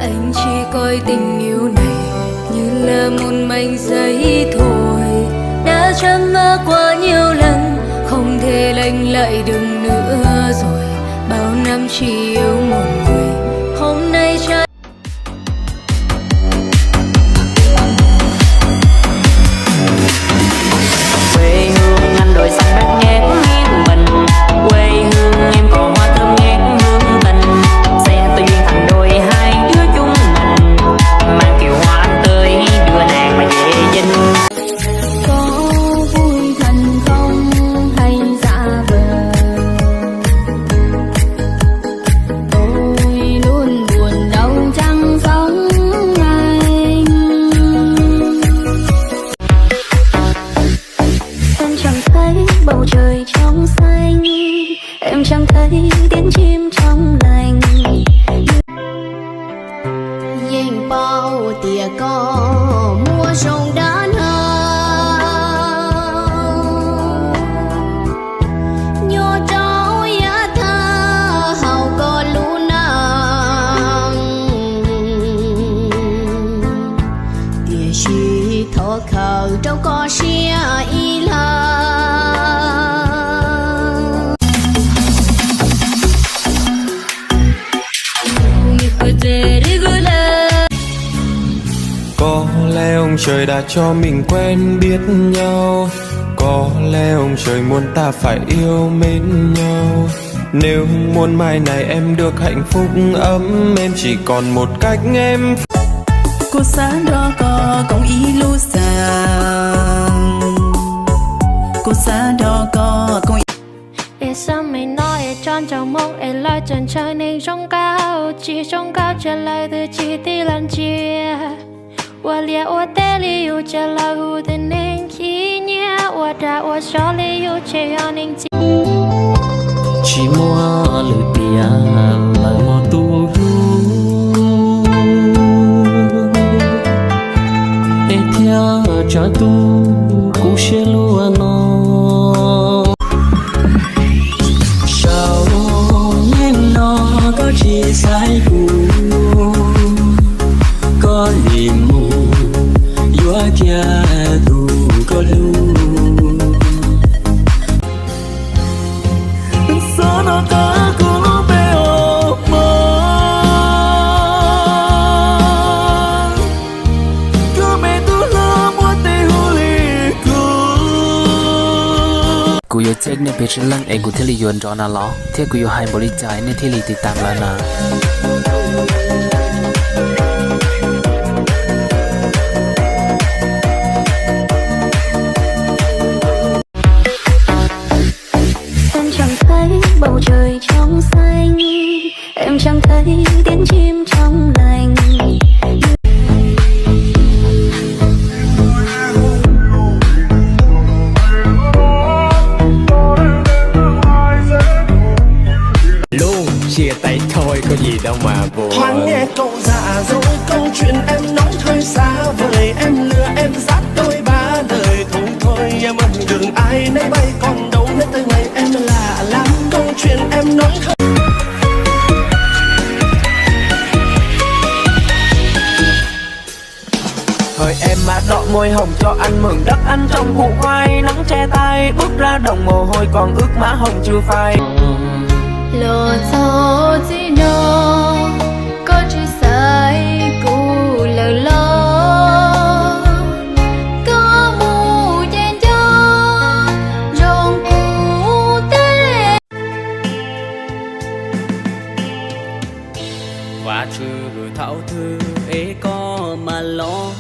Anh chỉ coi tình yêu này như là một mảnh giấy thôi, đã chạm mơ qua nhiều lần, không thể lành lại được nữa rồi. Bao năm chỉ yêu một người, hôm nay trái quê hương anh đồi xanh bát ngát nghiêng mình, quê hương em còn hoa thơm ngát hương tình, sẽ tự duyên thành đôi hai đứa chúng mình, mang kiều hoa anh tươi đưa nàng mà về dinh. có vui thành không hay xa vời, tôi luôn buồn đau chẳng sống anh. Em chẳng thấy bầu trời trong xanh, em chẳng thấy tiếng chim trong lành. Dành bao tìa có mùa sông đá nhô trâu giá thơ hầu có lũ nàng tìa chi thọ khờ trâu có xia y la. Có lẽ ông trời đã cho mình quen biết nhau, có lẽ ông trời muốn ta phải yêu mến nhau. Nếu muốn mai này em được hạnh phúc ấm em chỉ còn một cách em. Cô xa đó có công ý lưu sàng, cô xa đó có công ý. Để sao mày nói để tròn trong mộng để lại trần trời nên trong cao chỉ trong cao trả lời từ chỉ tí lần chia. 我连我带里有着老虎的年纪年，我打我手里有着要宁静。chỉ mua lửa tiền là một tu để theo cho tu cũng sẽ luôn nó sao nhưng nó có chỉ sai cũ có niềm mù vua kia tu có lu gió nó có cũng bé ôm cứ mẹ tu lo mua tê hồ lìกูอยู่เช็คในเพจลังเอกูเทลียนจอนาล้อเที่ยกูอยู่ให้บริจาคในที่ลีติดตามแล้วนะbầu trời trong xanh em chẳng thấy tiếng chim trong lành. Luôn chia tay thôi có gì đâu mà buồn. Thoáng nghe cậu dạ dối câu chuyện em nói hơi xa vời, em lừa em dắt đôi ba đời thôi thôi em ơi đừng ai nấy bay còn đâu hết tới ngày em lạ lắm câu chuyện em nói không. Thời em mà đọ môi hồng cho anh mừng đất anh trong vụ khoai nắng che tay bước ra đồng mồ hôi còn ướt má hồng chưa phai. Lộ cho chỉ nó có chữ sai cũ lờ lơ có mù chen cho rong cũ tê và trừ thảo thư ấy có mà lo